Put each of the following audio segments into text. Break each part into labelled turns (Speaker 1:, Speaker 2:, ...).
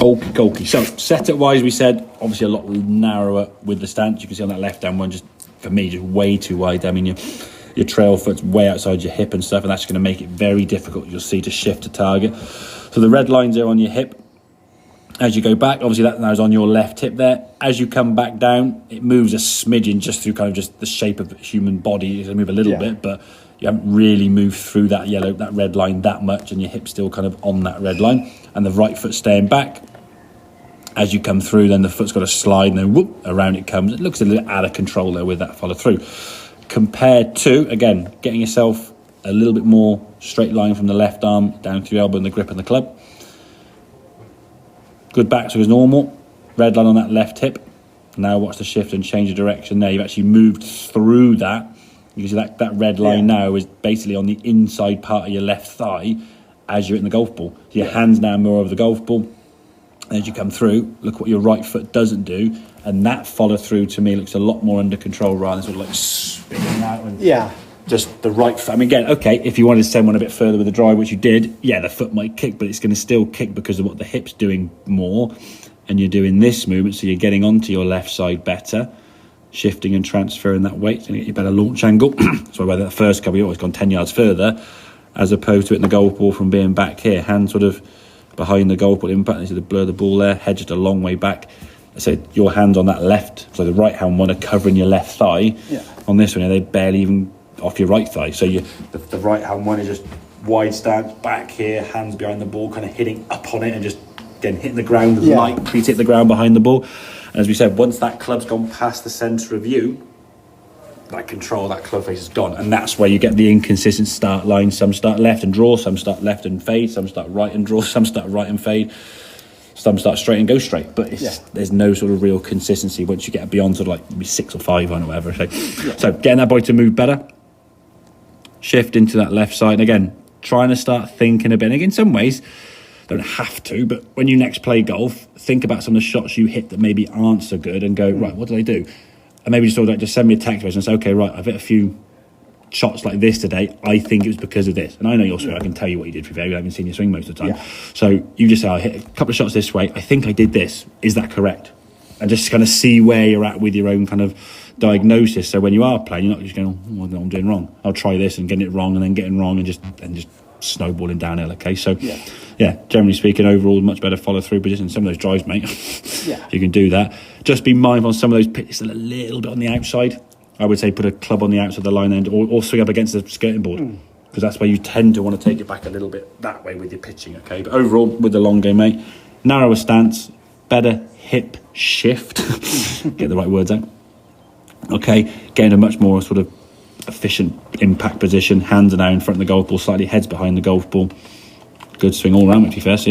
Speaker 1: Okie dokie. So setup wise, we said obviously a lot narrower with the stance. You can see on that left hand one, just for me, just way too wide. I mean, your trail foot's way outside your hip and stuff, and that's going to make it very difficult, you'll see, to shift to target. So the red lines are on your hip. As you go back, obviously that now is on your left hip there. As you come back down, it moves a smidgen just through kind of just the shape of a human body. It'll move a little bit, but you haven't really moved through that red line that much, and your hip's still kind of on that red line. And the right foot staying back. As you come through, then the foot's got to slide, and then whoop, around it comes. It looks a little out of control there with that follow through. Compared to, again, getting yourself a little bit more straight line from the left arm down to your elbow and the grip and the club. Good back to as normal. Red line on that left hip. Now watch the shift and change of direction there. You've actually moved through that. You can see that red line now is basically on the inside part of your left thigh as you're hitting the golf ball. So your hand's now more over the golf ball. As you come through, look what your right foot doesn't do, and that follow through to me looks a lot more under control rather than sort of like spinning out and just the right foot. I mean, again, okay, if you wanted to send one a bit further with the drive, which you did, the foot might kick, but it's going to still kick because of what the hip's doing more, and you're doing this movement, so you're getting onto your left side better, shifting and transferring that weight, so you get your better launch angle. So whether that first couple, you've always gone 10 yards further, as opposed to hitting the golf ball from being back here, hand sort of behind the golf ball impact. You see the blur of the ball there, head just a long way back. So your hands on that left, so the right hand one are covering your left thigh. On this one, they barely even off your right thigh. So the right hand one is just wide stance back here, hands behind the ball, kind of hitting up on it and just again hitting the ground with light. Please hit the ground behind the ball. And as we said, once that club's gone past the centre of you, that control, that club face is gone, and that's where you get the inconsistent start line. Some start left and draw, some start left and fade, some start right and draw, some start right and fade, some start straight and go straight. But there's no sort of real consistency once you get beyond sort of like maybe 6 or 5 on or whatever. So getting that body to move better, shift into that left side, and again trying to start thinking a bit. And in some ways, don't have to, but when you next play golf, think about some of the shots you hit that maybe aren't so good, and go right, what did I do? And maybe just send me a text message and say, okay, right, I've hit a few shots like this today. I think it was because of this. And I know your swing. I can tell you what you did for you. I haven't seen your swing most of the time. So you just say, I hit a couple of shots this way. I think I did this. Is that correct? And just kind of see where you're at with your own kind of diagnosis. So when you are playing, you're not just going, oh, what I'm doing wrong. I'll try this and getting it wrong, and then getting wrong, and just snowballing downhill. Okay, so generally speaking, overall much better follow through position. Some of those drives, mate, you can do that. Just be mindful on some of those pits, a little bit on the outside. I would say put a club on the outside of the line end, or swing up against the skirting board, because that's where you tend to want to take it back a little bit that way with your pitching. Okay, but overall with the long game, mate, narrower stance, better hip shift, get the right words out. Okay, getting a much more sort of efficient impact position. Hands are now in front of the golf ball, slightly heads behind the golf ball. Good swing all round, to be fair. So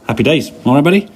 Speaker 1: happy days. All right, buddy.